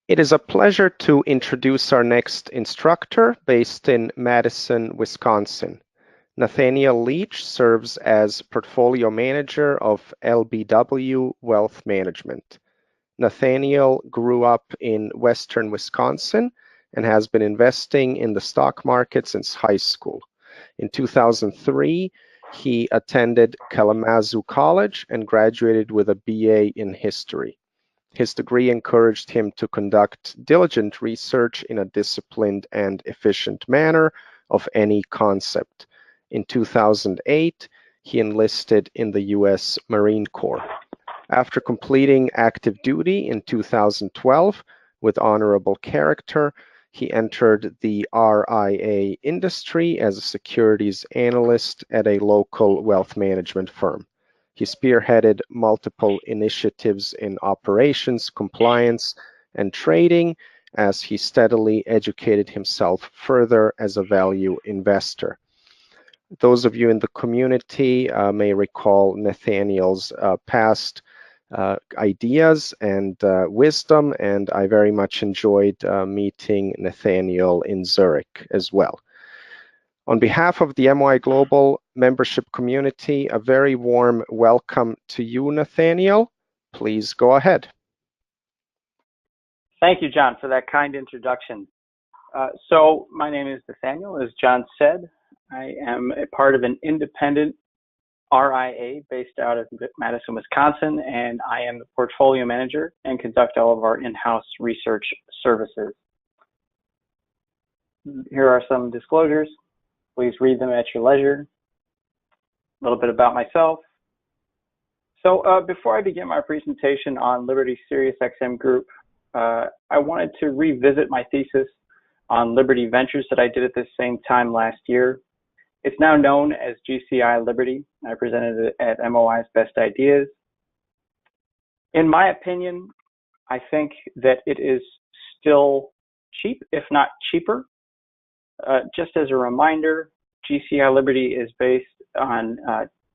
It is a pleasure to introduce our next instructor based in Madison, Wisconsin. Nathaniel Leach serves as Portfolio Manager of LBW Wealth Management. Nathaniel grew up in Western Wisconsin and has been investing in the stock market since high school. In 2003, he attended Kalamazoo College and graduated with a BA in history. His degree encouraged him to conduct diligent research in a disciplined and efficient manner of any concept. In 2008, he enlisted in the U.S. Marine Corps. After completing active duty in 2012 with honorable character, he entered the RIA industry as a securities analyst at a local wealth management firm. He spearheaded multiple initiatives in operations, compliance, and trading as he steadily educated himself further as a value investor. Those of you in the community may recall Nathaniel's past ideas and wisdom, and I very much enjoyed meeting Nathaniel in Zurich as well. On behalf of the MOI Global membership community, a very warm welcome to you, Nathaniel. Please go ahead. Thank you, John, for that kind introduction. So my name is Nathaniel, as John said. I am a part of an independent RIA based out of Madison, Wisconsin, and I am the portfolio manager and conduct all of our in-house research services. Here are some disclosures. Please read them at your leisure. A little bit about myself. So before I begin my presentation on Liberty Sirius XM Group, I wanted to revisit my thesis on Liberty Ventures that I did at the same time last year. It's now known as GCI Liberty. I presented it at MOI's Best Ideas. In my opinion, I think that it is still cheap, if not cheaper. Just as a reminder, GCI Liberty is based on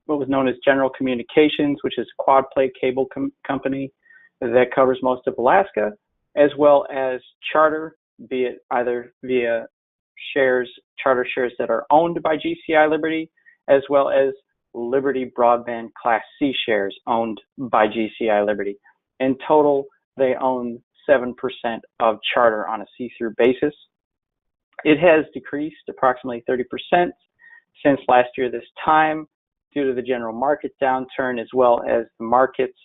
what was known as General Communications, which is a quad play cable company that covers most of Alaska, as well as Charter, be it either via charter shares that are owned by GCI Liberty, as well as Liberty Broadband Class C shares owned by GCI Liberty. In total, they own 7% of Charter on a see-through basis. It has decreased approximately 30% since last year this time due to the general market downturn, as well as the markets,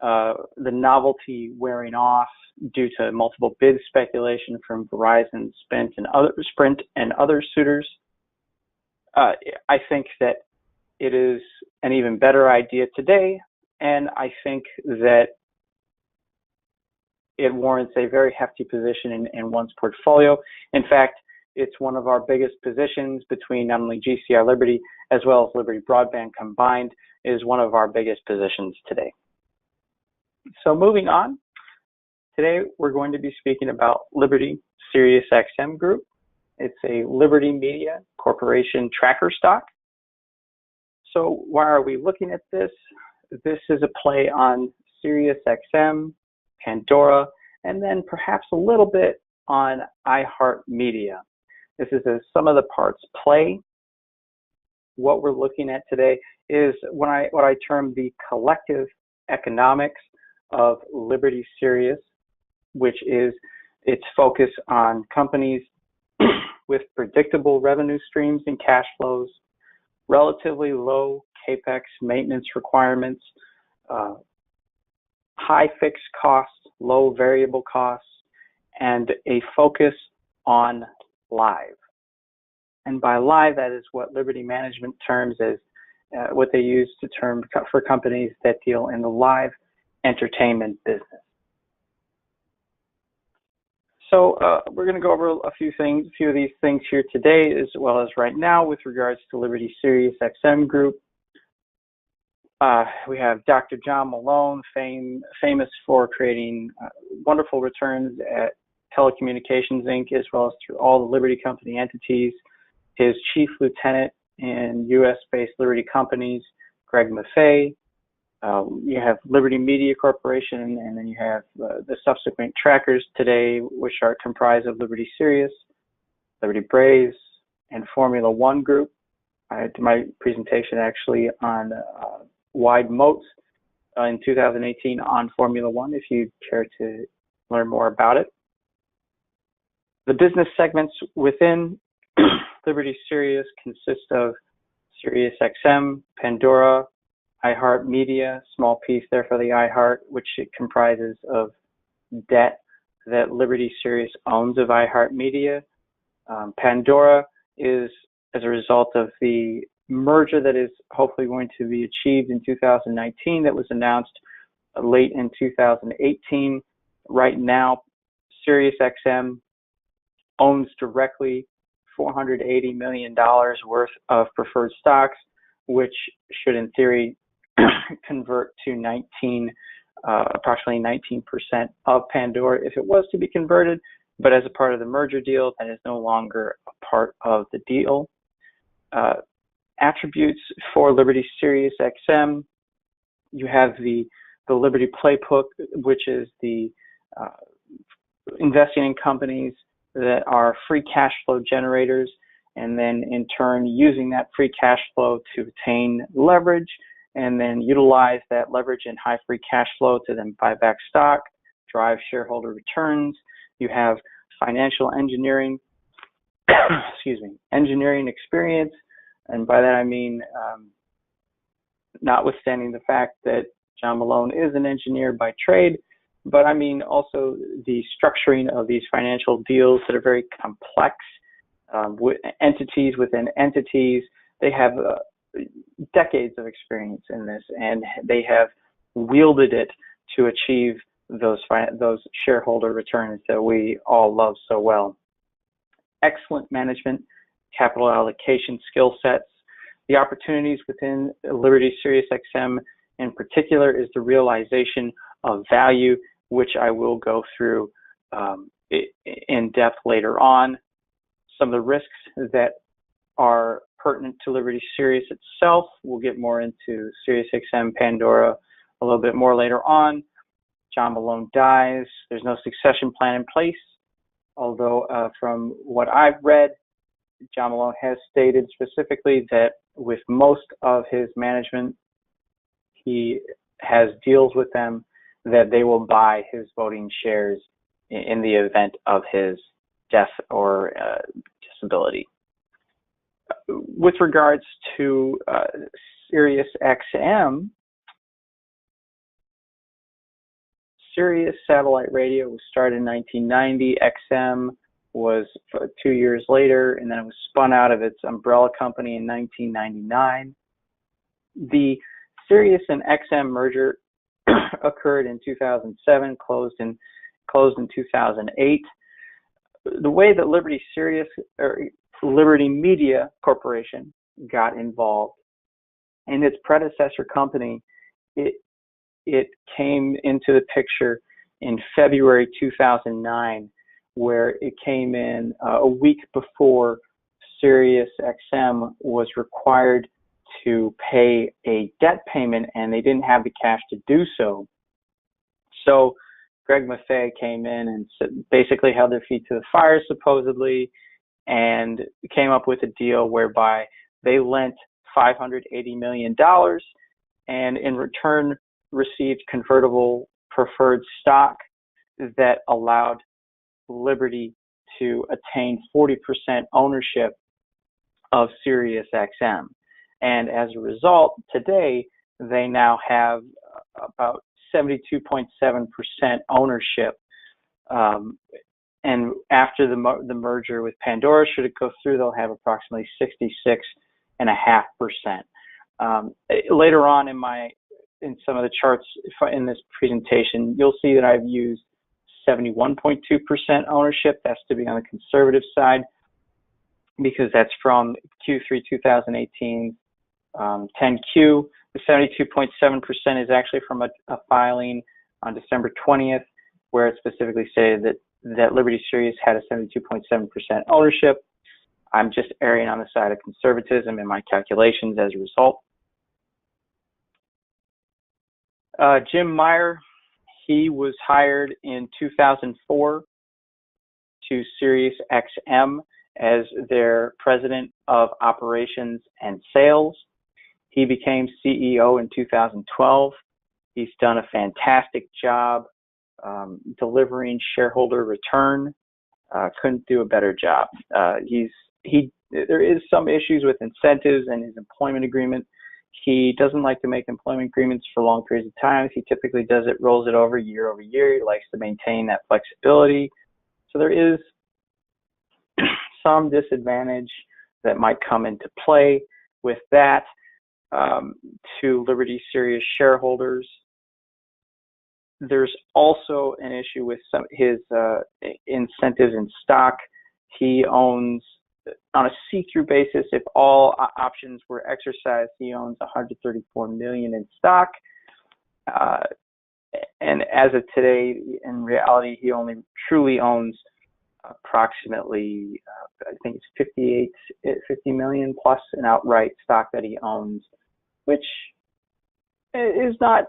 the novelty wearing off due to multiple bid speculation from Verizon, Sprint, and other suitors. I think that it is an even better idea today, and I think that it warrants a very hefty position in one's portfolio. In fact, it's one of our biggest positions between not only GCI Liberty as well as Liberty Broadband combined, is one of our biggest positions today. So moving on, today we're going to be speaking about Liberty Sirius XM Group. It's a Liberty Media Corporation tracker stock. So why are we looking at this? This is a play on Sirius XM, Pandora, and then perhaps a little bit on iHeartMedia. This is a sum of the parts play. What we're looking at today is what I term the collective economics of Liberty Sirius, which is its focus on companies with predictable revenue streams and cash flows, relatively low capex maintenance requirements, high fixed costs, low variable costs, and a focus on live. And by live, that is what Liberty Management terms as what they use to term for companies that deal in the live entertainment business. So we're going to go over a few of these things here today, as well as right now with regards to Liberty Sirius XM Group. We have Dr. John Malone, famous for creating wonderful returns at Telecommunications Inc., as well as through all the Liberty Company entities. His chief lieutenant in U.S.-based Liberty companies, Greg Maffei, You have Liberty Media Corporation, and then you have the subsequent trackers today, which are comprised of Liberty Sirius, Liberty Braves, and Formula One Group. I did my presentation actually on wide moats in 2018 on Formula One, if you care to learn more about it. The business segments within Liberty Sirius consist of Sirius XM, Pandora, iHeartMedia, small piece there for the iHeart, which it comprises of debt that Liberty Sirius owns of iHeartMedia. Pandora is as a result of the merger that is hopefully going to be achieved in 2019 that was announced late in 2018. Right now, Sirius XM owns directly $480 million worth of preferred stocks, which should in theory convert to approximately 19% of Pandora if it was to be converted, but as a part of the merger deal, that is no longer a part of the deal. Attributes for Liberty Sirius XM, you have the Liberty Playbook, which is the investing in companies that are free cash flow generators, and then in turn using that free cash flow to attain leverage, and then utilize that leverage and high free cash flow to then buy back stock, drive shareholder returns. You have financial engineering, engineering experience, and by that I mean, notwithstanding the fact that John Malone is an engineer by trade, but I mean also the structuring of these financial deals that are very complex, with entities within entities. They have decades of experience in this, and they have wielded it to achieve those shareholder returns that we all love so well. Excellent management, capital allocation skill sets. The opportunities within Liberty Sirius XM in particular is the realization of value, which I will go through in depth later on. Some of the risks that are pertinent to Liberty Sirius itself, we'll get more into Sirius XM, Pandora a little bit more later on. John Malone dies. There's no succession plan in place, although from what I've read, John Malone has stated specifically that with most of his management, he has deals with them that they will buy his voting shares in the event of his death or disability. With regards to Sirius XM, Sirius satellite radio was started in 1990. XM was 2 years later, and then it was spun out of its umbrella company in 1999. The Sirius and XM merger occurred in 2007, closed in 2008. The way that Liberty Sirius or Liberty Media Corporation got involved in its predecessor company, it came into the picture in February 2009, where it came in a week before Sirius XM was required to pay a debt payment, and they didn't have the cash to do so. So Greg Maffei came in and basically held their feet to the fire, supposedly, and came up with a deal whereby they lent $580 million and in return received convertible preferred stock that allowed Liberty to attain 40% ownership of Sirius XM. And as a result, today, they now have about 72.7% ownership. And after the merger with Pandora, should it go through, they'll have approximately 66.5%. Later on in some of the charts in this presentation, you'll see that I've used 71.2% ownership. That's to be on the conservative side, because that's from Q3 2018 10Q. The 72.7% is actually from a filing on December 20th, where it specifically stated that Liberty Sirius had a 72.7% ownership. I'm just erring on the side of conservatism in my calculations as a result. Jim Meyer, he was hired in 2004 to Sirius XM as their president of operations and sales. He became CEO in 2012. He's done a fantastic job delivering shareholder return. Couldn't do a better job. There is some issues with incentives and his employment agreement. He doesn't like to make employment agreements for long periods of time. He typically rolls it over year. He likes to maintain that flexibility. So there is some disadvantage that might come into play with that to Liberty Sirius shareholders. There's also an issue with his incentives in stock. He owns, on a see-through basis, if all options were exercised, he owns 134 million in stock. And as of today, in reality, he only truly owns approximately, I think it's 50 million plus in outright stock that he owns, which is not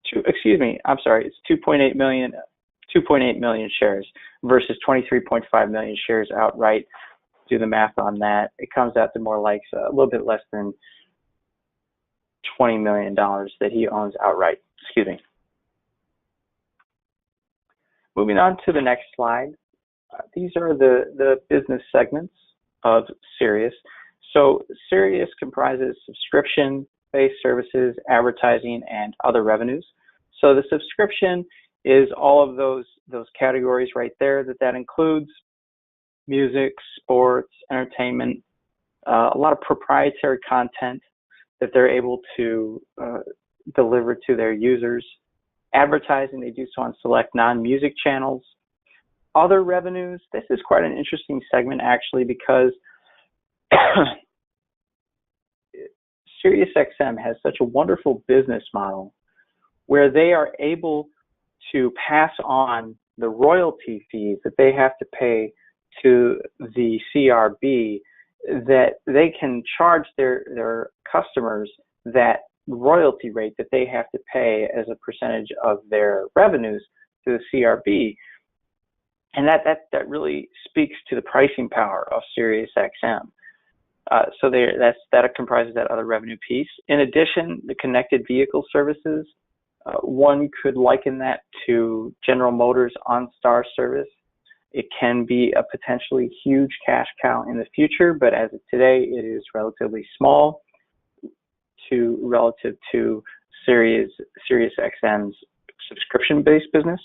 true. Excuse me, I'm sorry, it's 2.8 million shares versus 23.5 million shares outright. Do the math on that. It comes out to more like a little bit less than $20 million that he owns outright. Excuse me. Moving on to the next slide. These are the business segments of Sirius. So Sirius comprises subscription-based services, advertising, and other revenues. So the subscription is all of those categories right there that includes music, sports, entertainment, a lot of proprietary content that they're able to deliver to their users. Advertising, they do so on select non-music channels. Other revenues, this is quite an interesting segment actually, because SiriusXM has such a wonderful business model where they are able to pass on the royalty fees that they have to pay to the CRB, that they can charge their customers that royalty rate that they have to pay as a percentage of their revenues to the CRB. And that really speaks to the pricing power of SiriusXM. So that comprises that other revenue piece. In addition, the connected vehicle services, one could liken that to General Motors OnStar service. It can be a potentially huge cash cow in the future, but as of today, it is relatively small relative to SiriusXM's subscription-based business.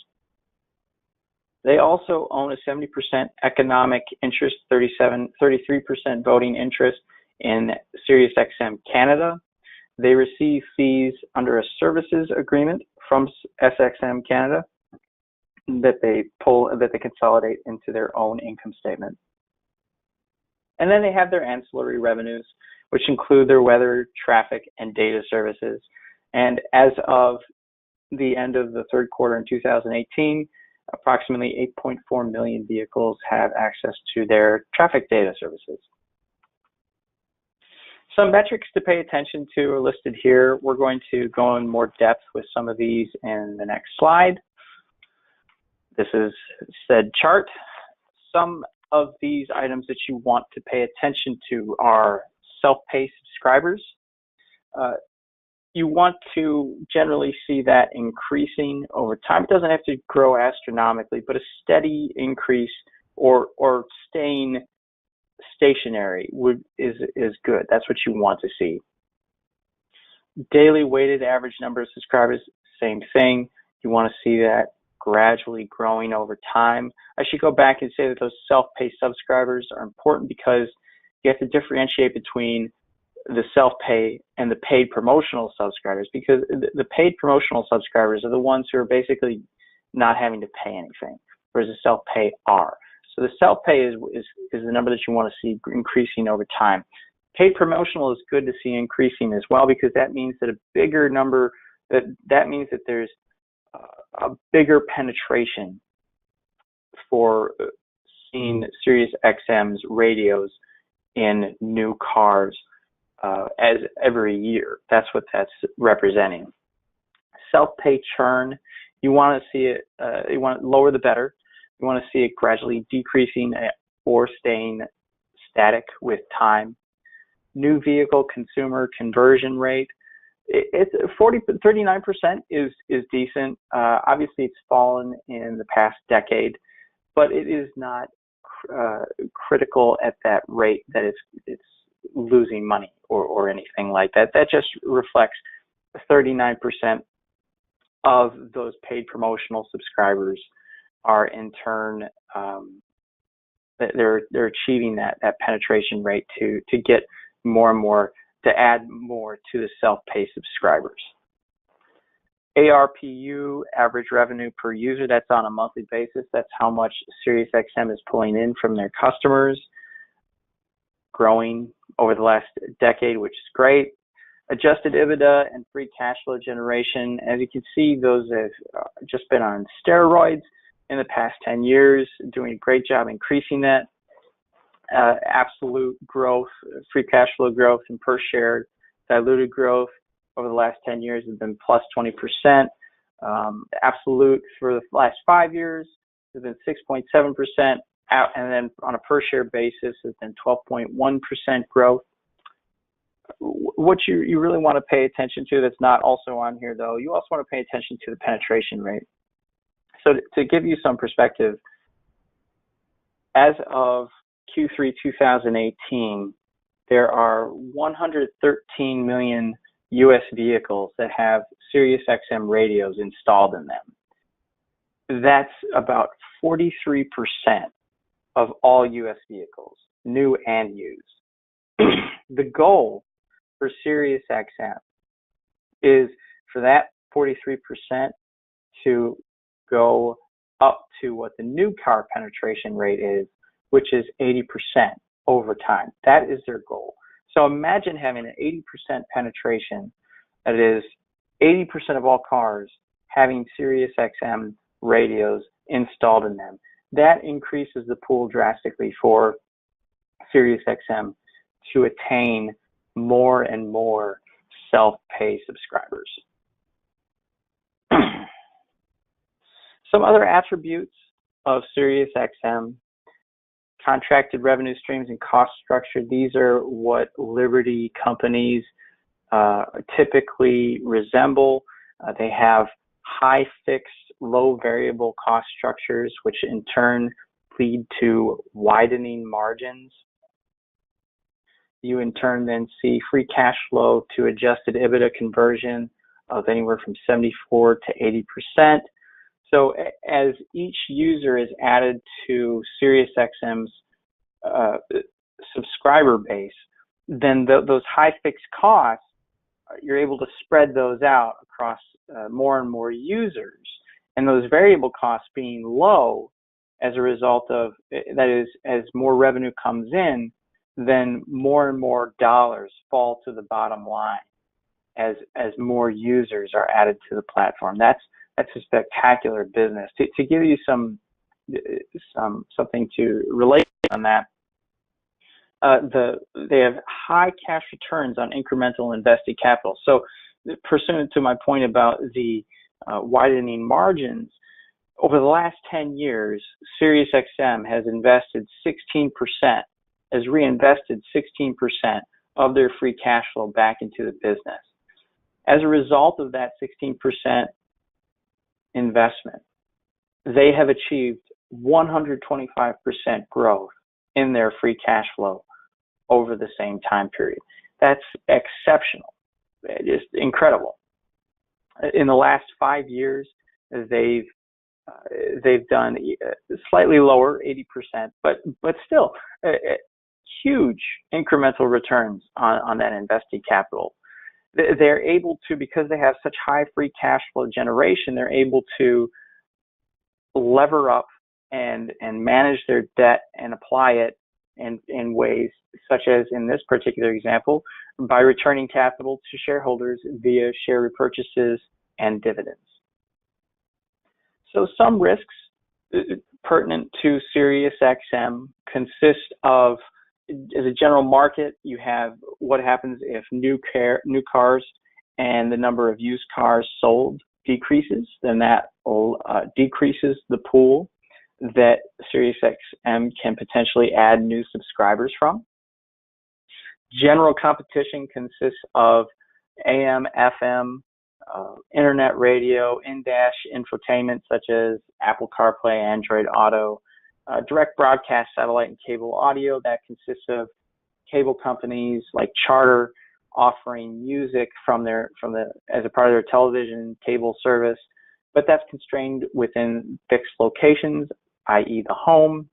They also own a 70% economic interest, 33% voting interest in SiriusXM Canada. They receive fees under a services agreement from SXM Canada that they consolidate into their own income statement. And then they have their ancillary revenues, which include their weather, traffic, and data services. And as of the end of the third quarter in 2018, approximately 8.4 million vehicles have access to their traffic data services. Some metrics to pay attention to are listed here. We're going to go in more depth with some of these in the next slide. This is said chart. Some of these items that you want to pay attention to are self-pay subscribers. You want to generally see that increasing over time. It doesn't have to grow astronomically, but a steady increase or staying stationary is good. That's what you want to see. Daily weighted average number of subscribers, same thing. You want to see that gradually growing over time. I should go back and say that those self-pay subscribers are important because you have to differentiate between the self-pay and the paid promotional subscribers, because the paid promotional subscribers are the ones who are basically not having to pay anything, whereas the self-pay are. So the self-pay is the number that you want to see increasing over time. Paid promotional is good to see increasing as well, because that means that a bigger number, that means that there's a bigger penetration for seeing SiriusXM's radios in new cars as every year. That's what that's representing. self-pay churn, you want to see it, you want to lower the better. You want to see it gradually decreasing or staying static with time. New vehicle consumer conversion rate, it's 39% is decent. Obviously, it's fallen in the past decade, but it is not critical at that rate that it's losing money or anything like that. That just reflects 39% of those paid promotional subscribers are in turn they're achieving that penetration rate to get more and more, to add more to the self-pay subscribers. ARPU, average revenue per user, that's on a monthly basis. That's how much SiriusXM is pulling in from their customers, growing over the last decade, which is great. Adjusted EBITDA and free cash flow generation, as you can see, those have just been on steroids in the past 10 years, doing a great job increasing that. Absolute growth, free cash flow growth, and per share diluted growth over the last 10 years has been plus 20%. Absolute for the last 5 years has been 6.7%, and then on a per share basis has been 12.1% growth. What you really want to pay attention to that's not also on here, though, you also want to pay attention to the penetration rate. So to give you some perspective, as of Q3 2018, there are 113 million U.S. vehicles that have SiriusXM radios installed in them. That's about 43% of all U.S. vehicles, new and used. The goal for SiriusXM is for that 43% to go up to what the new car penetration rate is, which is 80% over time. That is their goal. So imagine having an 80% penetration, that is 80% of all cars having SiriusXM radios installed in them. That increases the pool drastically for SiriusXM to attain more and more self-pay subscribers. Some other attributes of SiriusXM: contracted revenue streams and cost structure. These are what Liberty companies typically resemble. They have high fixed, low variable cost structures, which in turn lead to widening margins. You in turn then see free cash flow to adjusted EBITDA conversion of anywhere from 74 to 80%. So as each user is added to SiriusXM's subscriber base, then those high fixed costs, you're able to spread those out across more and more users. And those variable costs being low as a result of, that is, as more revenue comes in, then more and more dollars fall to the bottom line as more users are added to the platform. That's a spectacular business. To give you something to relate on that, they have high cash returns on incremental invested capital. So pursuant to my point about the widening margins, over the last 10 years, SiriusXM has invested 16%, has reinvested 16% of their free cash flow back into the business. As a result of that 16% investment, they have achieved 125% growth in their free cash flow over the same time period. That's exceptional. Just incredible. In the last 5 years, they've done slightly lower, 80%, but still huge incremental returns on that invested capital. They're able to, because they have such high free cash flow generation, they're able to lever up and manage their debt and apply it in ways such as, in this particular example, by returning capital to shareholders via share repurchases and dividends. So some risks pertinent to SiriusXM consist of, as a general market, you have what happens if new cars and the number of used cars sold decreases, then that decreases the pool that SiriusXM can potentially add new subscribers from. General competition consists of AM, FM, internet radio, in-dash infotainment such as Apple CarPlay, Android Auto, direct broadcast satellite and cable audio that consists of cable companies like Charter offering music as a part of their television cable service, but that's constrained within fixed locations, i.e. the home.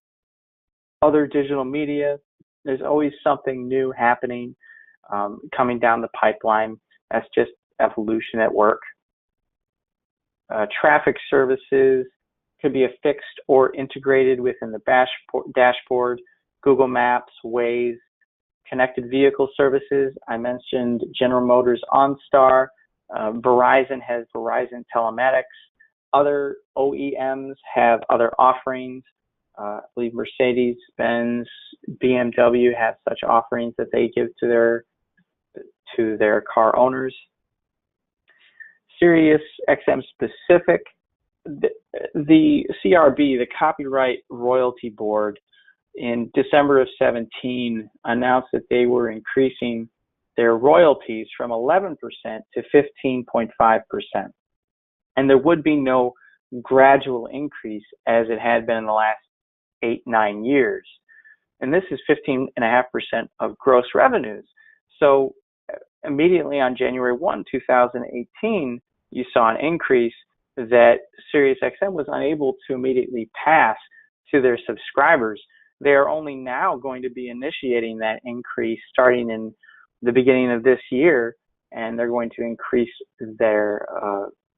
Other digital media, there's always something new happening, coming down the pipeline. That's just evolution at work. Traffic services could be affixed or integrated within the dashboard, Google Maps, Waze. Connected vehicle services, I mentioned General Motors OnStar. Verizon has Verizon Telematics. Other OEMs have other offerings. I believe Mercedes-Benz, BMW have such offerings that they give to their car owners. SiriusXM specific, the CRB, the Copyright Royalty Board, in December of 17 announced that they were increasing their royalties from 11% to 15.5%. And there would be no gradual increase as it had been in the last 8-9 years. And this is 15.5% of gross revenues. So immediately on January 1, 2018, you saw an increase that SiriusXM was unable to immediately pass to their subscribers. They are only now going to be initiating that increase starting in the beginning of this year, and they're going to increase their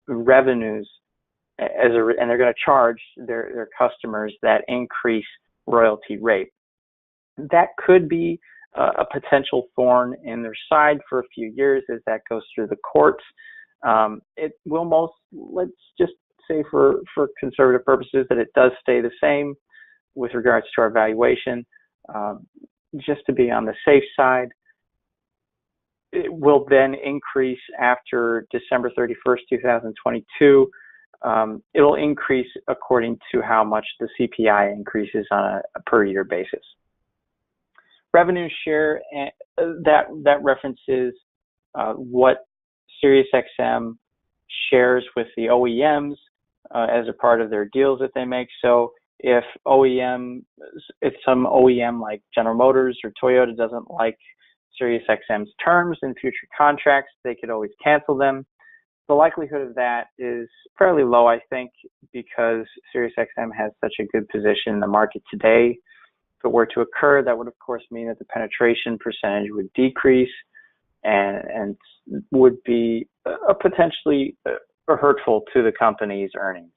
revenues and they're going to charge their customers that increased royalty rate. That could be a potential thorn in their side for a few years as that goes through the courts. It will let's just say for conservative purposes that it does stay the same with regards to our valuation, just to be on the safe side. It will then increase after December 31st, 2022. It'll increase according to how much the CPI increases on a per year basis. Revenue share, that references what SiriusXM shares with the OEMs as a part of their deals that they make. So if some OEM like General Motors or Toyota doesn't like SiriusXM's terms in future contracts, they could always cancel them. The likelihood of that is fairly low, I think, because SiriusXM has such a good position in the market today. If it were to occur, that would of course mean that the penetration percentage would decrease and would be potentially hurtful to the company's earnings.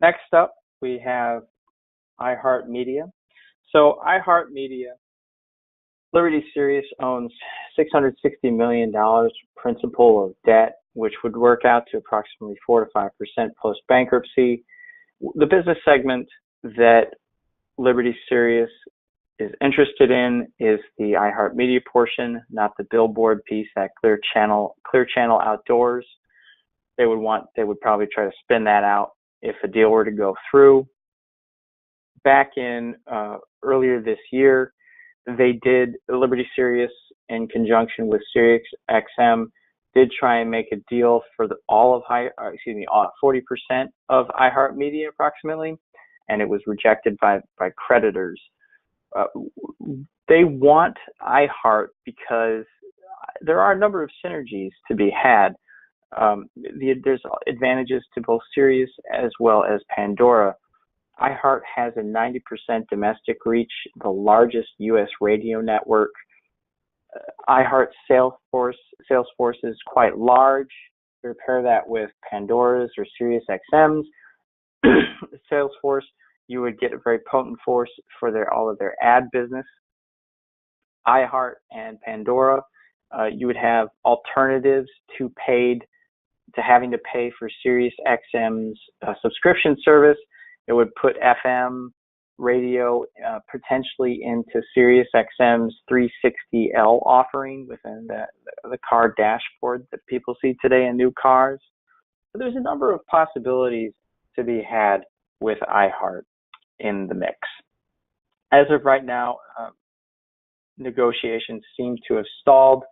Next up, we have iHeartMedia. So iHeartMedia, Liberty Sirius owns $660 million principal of debt, which would work out to approximately 4 to 5% post-bankruptcy. The business segment that Liberty Sirius is interested in is the iHeartMedia portion, not the billboard piece, that Clear Channel Outdoors. They would probably try to spin that out if a deal were to go through. Back in earlier this year, Liberty Sirius, in conjunction with SiriusXM, did try and make a deal for 40% of iHeartMedia approximately, and it was rejected by creditors. They want iHeart because there are a number of synergies to be had. There's advantages to both Sirius as well as Pandora. iHeart has a 90% domestic reach, the largest U.S. radio network. iHeart's sales force is quite large. Compare that with Pandora's or SiriusXM's sales force, you would get a very potent force for all of their ad business. iHeart and Pandora, you would have alternatives to having to pay for SiriusXM's subscription service. It would put FM radio potentially into Sirius XM's 360L offering within the car dashboard that people see today in new cars. So there's a number of possibilities to be had with iHeart in the mix. As of right now, negotiations seem to have stalled,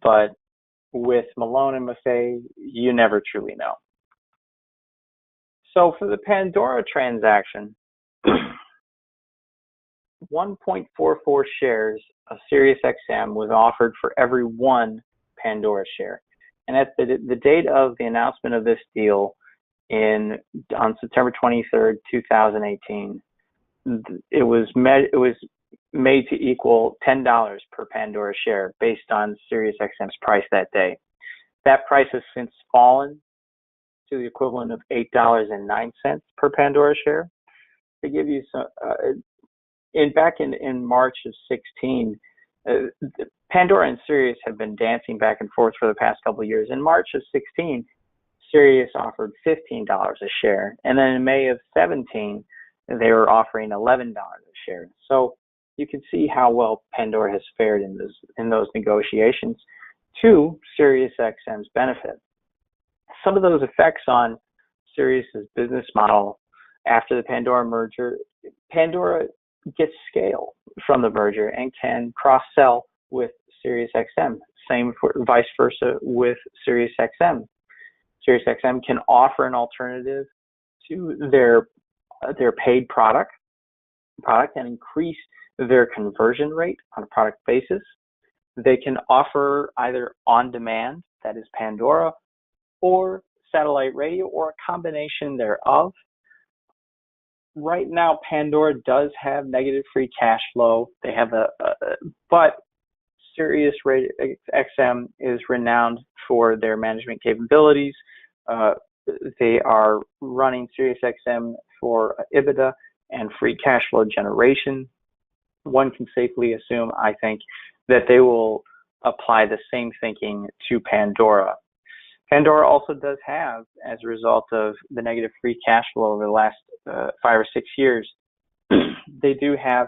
but with Malone and Maffei, you never truly know. So for the Pandora transaction, 1.44 shares of SiriusXM was offered for every one Pandora share. And at the date of the announcement of this deal on September 23rd, 2018, it was made to equal $10 per Pandora share based on SiriusXM's price that day. That price has since fallen to the equivalent of $8.09 per Pandora share. To give you some, back in March of 16, Pandora and Sirius have been dancing back and forth for the past couple of years. In March of 16, Sirius offered $15 a share, and then in May of 17, they were offering $11 a share. So you can see how well Pandora has fared in those negotiations to SiriusXM's benefit. Some of those effects on Sirius's business model after the Pandora merger, Pandora gets scale from the merger and can cross-sell with SiriusXM. Same for vice versa with SiriusXM. SiriusXM can offer an alternative to their paid product and increase their conversion rate on a product basis. They can offer either on-demand, that is Pandora, or satellite radio, or a combination thereof. Right now, Pandora does have negative free cash flow. They have but Sirius XM is renowned for their management capabilities. They are running Sirius XM for EBITDA and free cash flow generation. One can safely assume, I think, that they will apply the same thinking to Pandora. Pandora also does have, as a result of the negative free cash flow over the last 5 or 6 years, they do have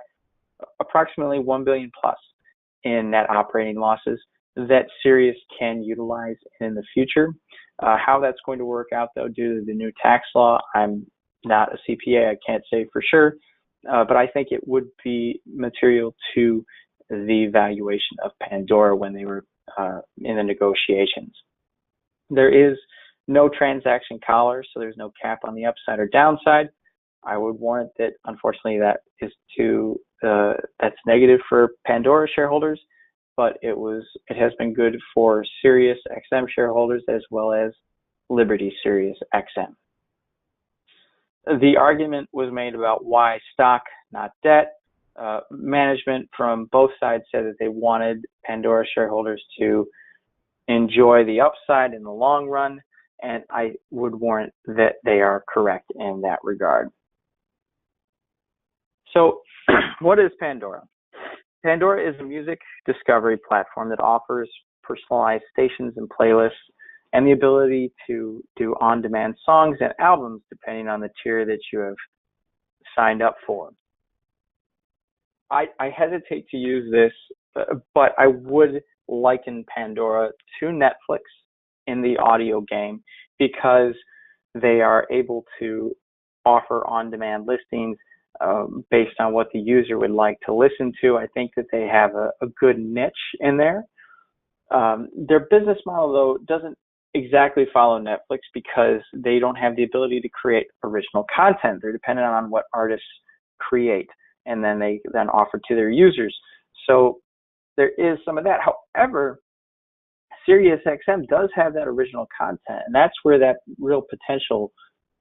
approximately $1 billion plus in net operating losses that Sirius can utilize in the future. How that's going to work out, though, due to the new tax law, I'm not a CPA, I can't say for sure, but I think it would be material to the valuation of Pandora when they were in the negotiations. There is no transaction collar, so there's no cap on the upside or downside. I would warrant that, unfortunately, that is that's negative for Pandora shareholders, but it has been good for Sirius XM shareholders as well as Liberty Sirius XM. The argument was made about why stock, not debt. Management from both sides said that they wanted Pandora shareholders to enjoy the upside in the long run, and I would warrant that they are correct in that regard. So what is Pandora? Pandora is a music discovery platform that offers personalized stations and playlists and the ability to do on-demand songs and albums depending on the tier that you have signed up for. I hesitate to use this, but I would liken Pandora to Netflix in the audio game because they are able to offer on-demand listings based on what the user would like to listen to. I think that they have a good niche in there. Their business model, though, doesn't exactly follow Netflix because they don't have the ability to create original content. They're dependent on what artists create, and then they then offer to their users. So there is some of that. However, SiriusXM does have that original content, and that's where that real potential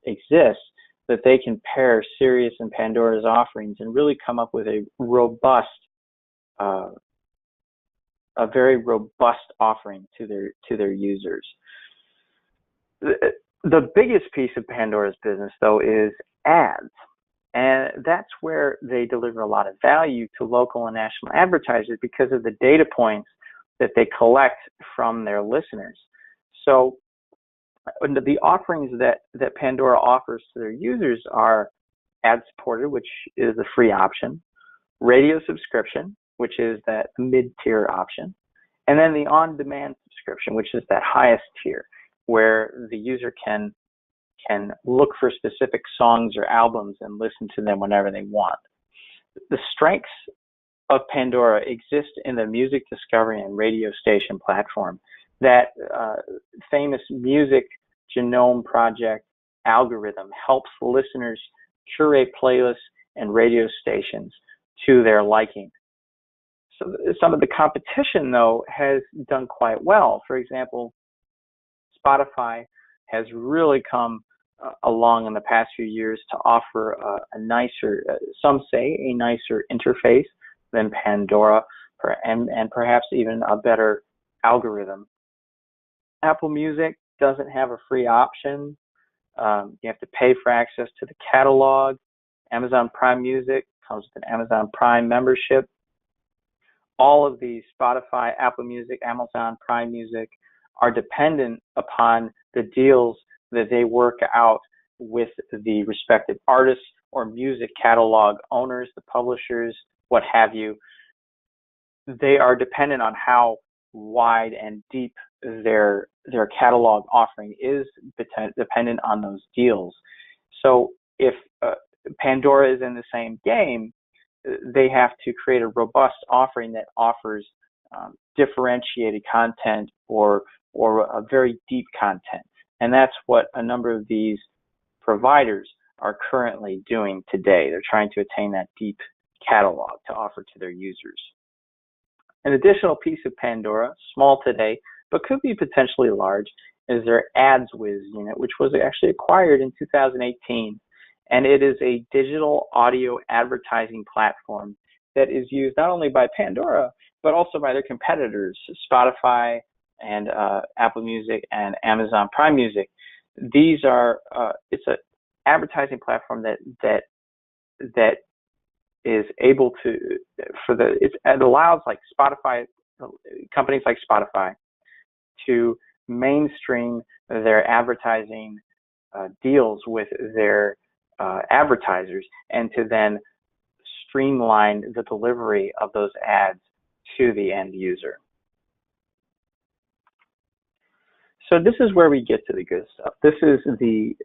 exists, that they can pair Sirius and Pandora's offerings and really come up with a robust, a very robust offering to their users. The biggest piece of Pandora's business, though, is ads. And that's where they deliver a lot of value to local and national advertisers because of the data points that they collect from their listeners. So the offerings that Pandora offers to their users are ad-supported, which is the free option, radio subscription, which is that mid-tier option, and then the on-demand subscription, which is that highest tier, where the user can look for specific songs or albums and listen to them whenever they want. The strengths of Pandora exist in the music discovery and radio station platform. That famous Music Genome Project algorithm helps listeners curate playlists and radio stations to their liking. So some of the competition, though, has done quite well. For example, Spotify has really come along in the past few years to offer a nicer, some say a nicer interface than Pandora, and perhaps even a better algorithm. Apple Music doesn't have a free option. You have to pay for access to the catalog. Amazon Prime Music comes with an Amazon Prime membership. All of these, Spotify, Apple Music, Amazon Prime Music, are dependent upon the deals that they work out with the respective artists or music catalog owners, the publishers, what have you. They are dependent on how wide and deep their catalog offering is, dependent on those deals. So if Pandora is in the same game, they have to create a robust offering that offers differentiated content or a very deep content. And that's what a number of these providers are currently doing today. They're trying to attain that deep catalog to offer to their users. An additional piece of Pandora, small today, but could be potentially large, is their AdsWiz unit, which was actually acquired in 2018. And it is a digital audio advertising platform that is used not only by Pandora, but also by their competitors, Spotify and Apple Music and Amazon Prime Music. These are, it's an advertising platform that is able to, it allows like Spotify, companies like Spotify to mainstream their advertising deals with their advertisers and to then streamline the delivery of those ads to the end user. So this is where we get to the good stuff. This is the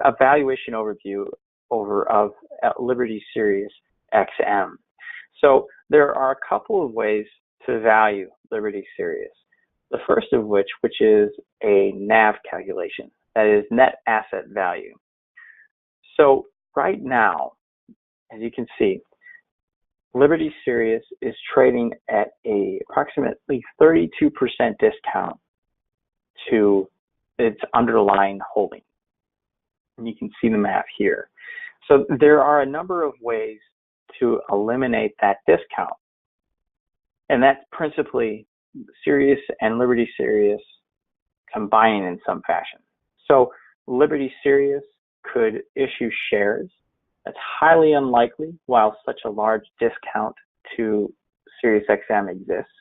evaluation overview of Liberty Sirius XM. So there are a couple of ways to value Liberty Sirius. The first of which is a NAV calculation, that is net asset value. So right now, as you can see, Liberty Sirius is trading at approximately 32% discount to its underlying holding. And you can see the math here. So there are a number of ways to eliminate that discount. And that's principally Sirius and Liberty Sirius combining in some fashion. So Liberty Sirius could issue shares. That's highly unlikely while such a large discount to Sirius XM exists.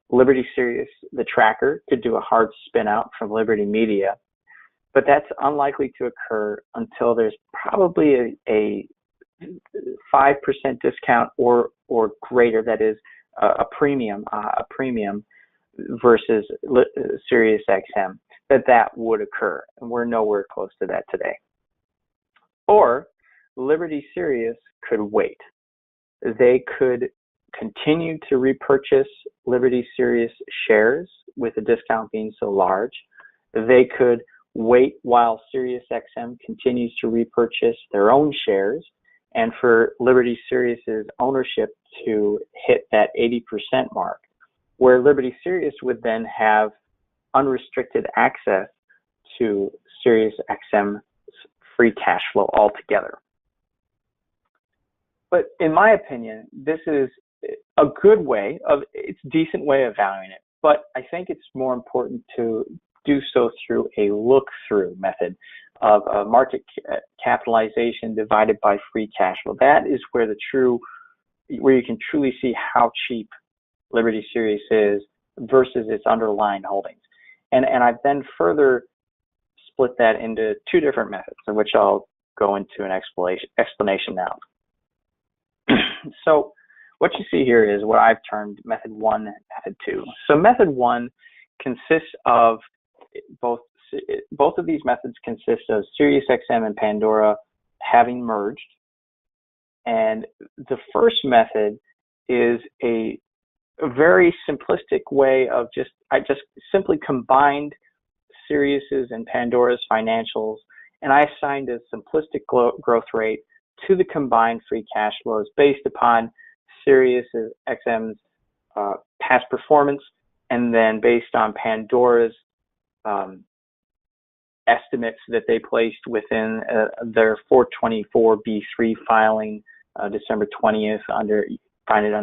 Liberty Sirius, the tracker, could do a hard spin out from Liberty Media, but that's unlikely to occur until there's probably a 5% discount or greater, that is a premium versus Sirius XM, that would occur, and we're nowhere close to that today. Or Liberty Sirius could wait. They could continue to repurchase Liberty Sirius shares with the discount being so large. They could wait while Sirius XM continues to repurchase their own shares, and for Liberty Sirius's ownership to hit that 80% mark, where Liberty Sirius would then have unrestricted access to Sirius XM's free cash flow altogether. But in my opinion, this is a good way it's a decent way of valuing it, but I think it's more important to do so through a look-through method of market capitalization divided by free cash flow. That is where where you can truly see how cheap Liberty Sirius is versus its underlying holdings. And I've then further split that into two different methods, of which I'll go into an explanation now. So what you see here is what I've termed method 1 and method 2. So method 1 consists of both of these methods consist of SiriusXM and Pandora having merged. And the first method is a very simplistic way of I just simply combined Sirius's and Pandora's financials, and I assigned a simplistic growth rate to the combined free cash flows based upon SiriusXM's past performance, and then based on Pandora's estimates that they placed within their 424B3 filing December 20th on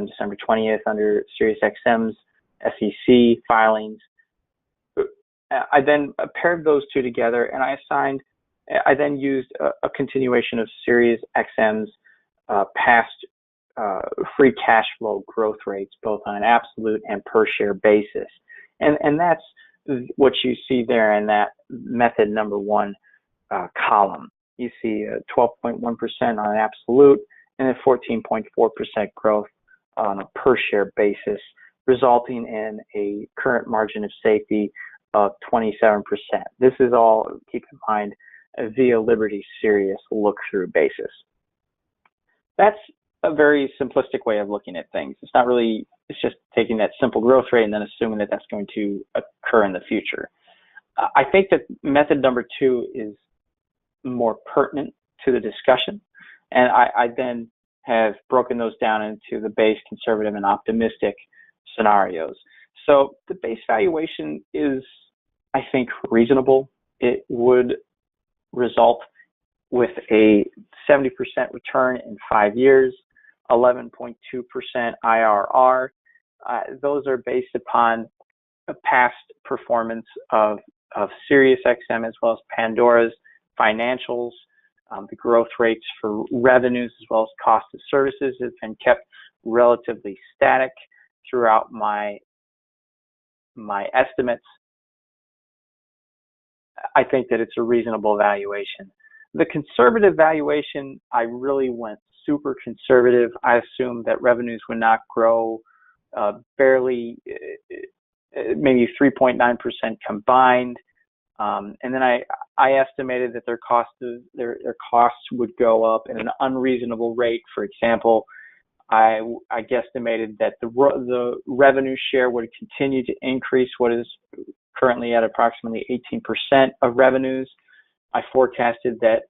December 20th under SiriusXM's SEC filings. I then paired those two together, and I then used a continuation of SiriusXM's past free cash flow growth rates, both on an absolute and per share basis. And that's what you see there in that method number 1 column. You see 12.1% on an absolute and a 14.4% growth on a per share basis, resulting in a current margin of safety of 27%. This is all, keep in mind, via Liberty Sirius look-through basis. That's a very simplistic way of looking at things. It's not really, it's just taking that simple growth rate and then assuming that that's going to occur in the future. I think that method number 2 is more pertinent to the discussion, and I then have broken those down into the base, conservative, and optimistic scenarios. So the base valuation is, I think, reasonable. It would result with a 70% return in 5 years, 11.2% IRR. Those are based upon a past performance of SiriusXM as well as Pandora's financials. The growth rates for revenues as well as cost of services have been kept relatively static throughout my estimates. I think that it's a reasonable valuation. The conservative valuation, I really went super conservative. I assumed that revenues would not grow barely, maybe 3.9% combined. And then I estimated that their costs would go up at an unreasonable rate. For example, I guesstimated that the revenue share would continue to increase, what is currently at approximately 18% of revenues. I forecasted that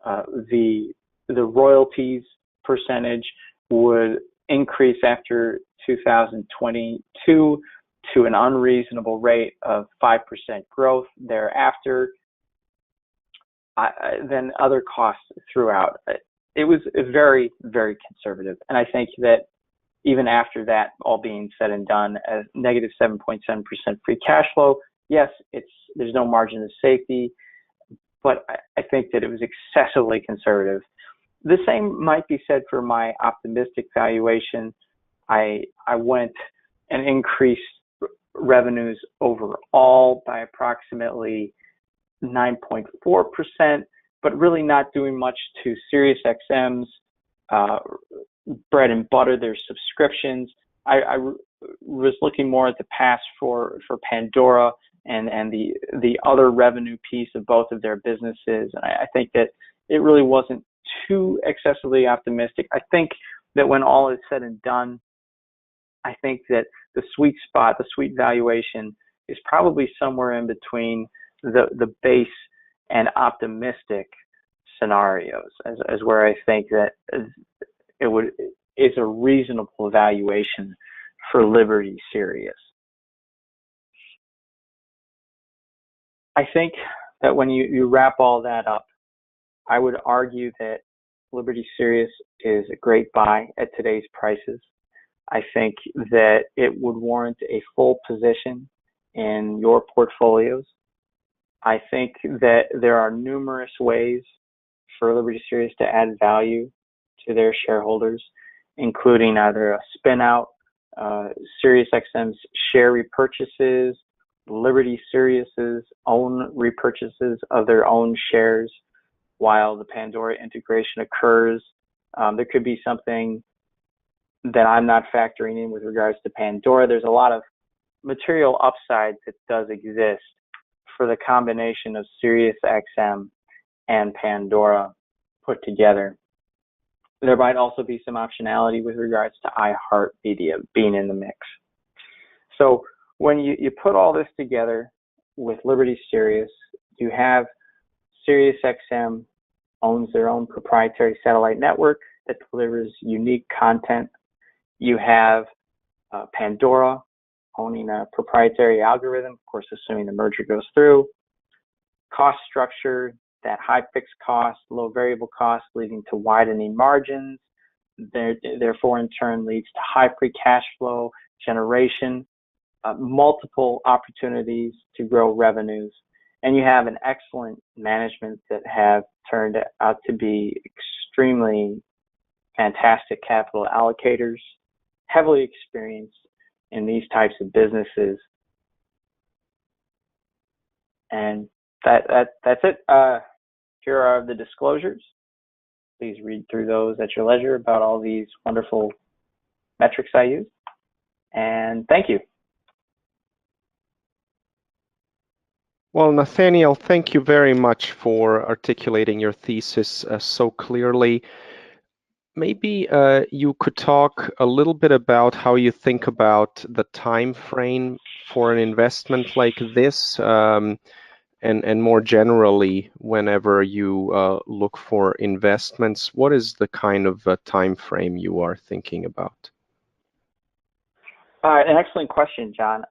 the royalties percentage would increase after 2022 to an unreasonable rate of 5% growth thereafter. Then other costs throughout. It was very, very conservative. And I think that even after that, all being said and done, at negative 7.7% free cash flow, yes, there's no margin of safety, but I think that it was excessively conservative. The same might be said for my optimistic valuation. I went and increased revenues overall by approximately 9.4%, but really not doing much to SiriusXM's bread and butter, their subscriptions. I was looking more at the past for Pandora and the other revenue piece of both of their businesses. And I think that it really wasn't too excessively optimistic. I think that when all is said and done, I think that the sweet spot, the sweet valuation is probably somewhere in between the base and optimistic scenarios as where I think that is a reasonable valuation for Liberty Sirius. I think that when you wrap all that up, I would argue that Liberty Sirius is a great buy at today's prices. I think that it would warrant a full position in your portfolios. I think that there are numerous ways for Liberty Sirius to add value to their shareholders, including either a spin out, SiriusXM's share repurchases, Liberty Sirius's own repurchases of their own shares, while the Pandora integration occurs. There could be something that I'm not factoring in with regards to Pandora. There's a lot of material upside that does exist for the combination of SiriusXM and Pandora put together. There might also be some optionality with regards to iHeartMedia being in the mix. So when you put all this together with Liberty Sirius, you have SiriusXM owns their own proprietary satellite network that delivers unique content. You have Pandora owning a proprietary algorithm, of course, assuming the merger goes through. Cost structure, that high fixed cost, low variable cost, leading to widening margins. Therefore, in turn, leads to high free cash flow generation, multiple opportunities to grow revenues. And you have an excellent management that have turned out to be extremely fantastic capital allocators, heavily experienced in these types of businesses. And that's it. Here are the disclosures. Please read through those at your leisure about all these wonderful metrics I use. And thank you. Well, Nathaniel, thank you very much for articulating your thesis so clearly. Maybe you could talk a little bit about how you think about the time frame for an investment like this, and more generally, whenever you look for investments, what is the kind of time frame you are thinking about? An excellent question, John.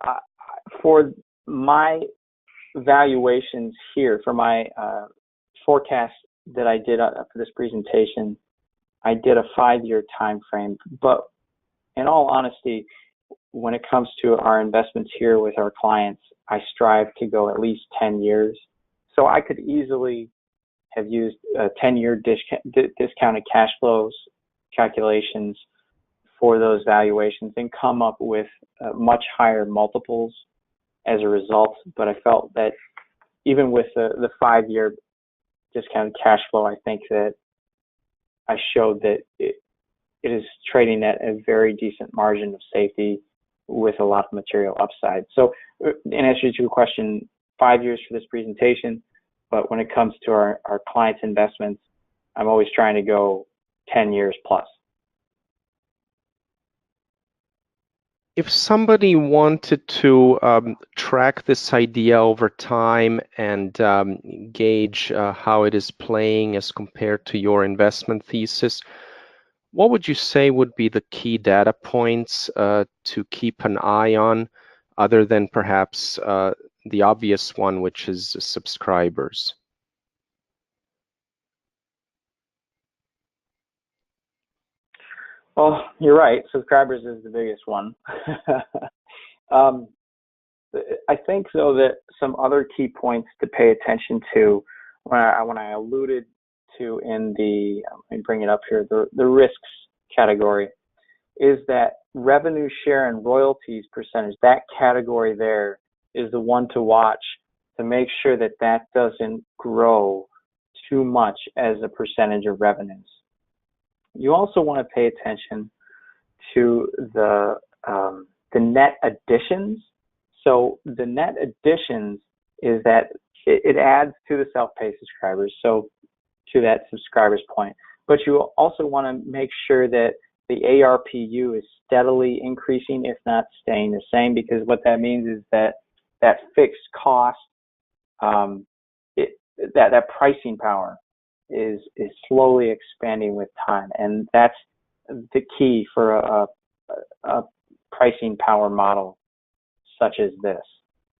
For my valuations here, for my forecast that I did for this presentation, I did a 5-year time frame. But in all honesty, when it comes to our investments here with our clients, I strive to go at least 10 years. So I could easily have used 10-year discounted cash flows calculations for those valuations and come up with much higher multiples as a result. But I felt that even with the 5-year discounted cash flow, I think that I showed that it is trading at a very decent margin of safety with a lot of material upside. So in answer to your question, 5 years for this presentation, but when it comes to our clients' investments, I'm always trying to go 10 years plus. If somebody wanted to track this idea over time and gauge how it is playing as compared to your investment thesis, what would you say would be the key data points to keep an eye on, other than perhaps the obvious one, which is subscribers? Well, you're right. Subscribers is the biggest one. I think, though, that some other key points to pay attention to when I alluded to in the, let me bring it up here, the risks category, is that revenue share and royalties percentage, that category there is the one to watch to make sure that that doesn't grow too much as a percentage of revenues. You also want to pay attention to the net additions. So the net additions is that it adds to the self-pay subscribers, so to that subscribers point. But you also want to make sure that the ARPU is steadily increasing, if not staying the same, because what that means is that that fixed cost, that pricing power is slowly expanding with time, and that's the key for a pricing power model such as this.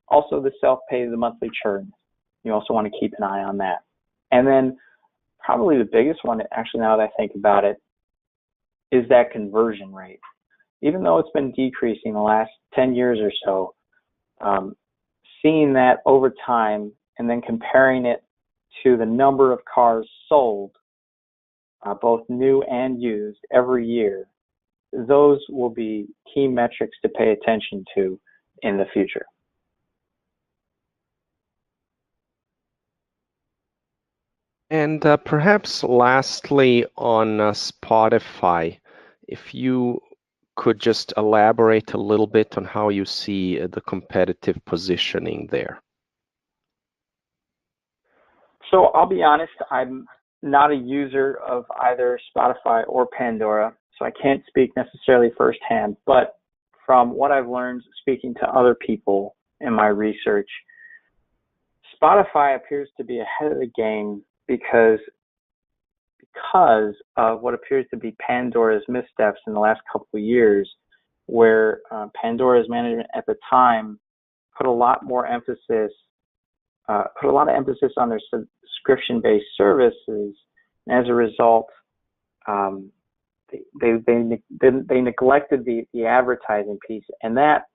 Also, the self-pay, the monthly churn, you also want to keep an eye on that. And then probably the biggest one, actually, now that I think about it, is that conversion rate. Even though it's been decreasing the last 10 years or so, seeing that over time and then comparing it to the number of cars sold, both new and used, every year, those will be key metrics to pay attention to in the future. And perhaps lastly on Spotify, if you could just elaborate a little bit on how you see the competitive positioning there. So I'll be honest, I'm not a user of either Spotify or Pandora, so I can't speak necessarily firsthand, but from what I've learned speaking to other people in my research, Spotify appears to be ahead of the game because of what appears to be Pandora's missteps in the last couple of years, where Pandora's management at the time put a lot of emphasis on their subscription-based services, and as a result, they neglected the advertising piece, and that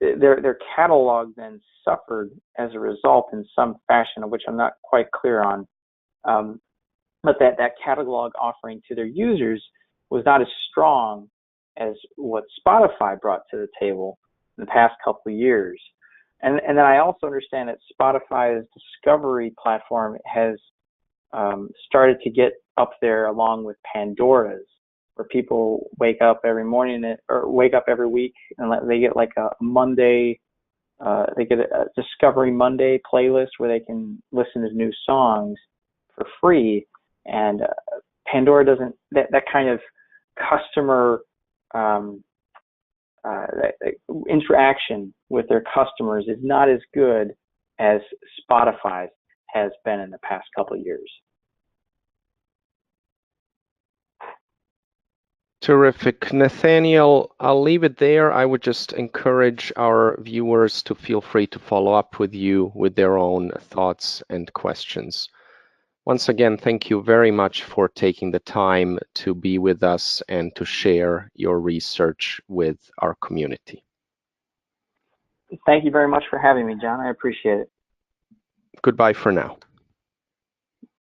their catalog then suffered as a result in some fashion, of which I'm not quite clear on. But that catalog offering to their users was not as strong as what Spotify brought to the table in the past couple of years. And then I also understand that Spotify's discovery platform has started to get up there along with Pandora's, where people wake up every morning or wake up every week and they get like a Monday, they get a Discovery Monday playlist where they can listen to new songs for free. And Pandora doesn't, that kind of customer interaction with their customers is not as good as Spotify's has been in the past couple of years. Terrific. Nathaniel, I'll leave it there. I would just encourage our viewers to feel free to follow up with you with their own thoughts and questions. Once again, thank you very much for taking the time to be with us and to share your research with our community. Thank you very much for having me, John. I appreciate it. Goodbye for now.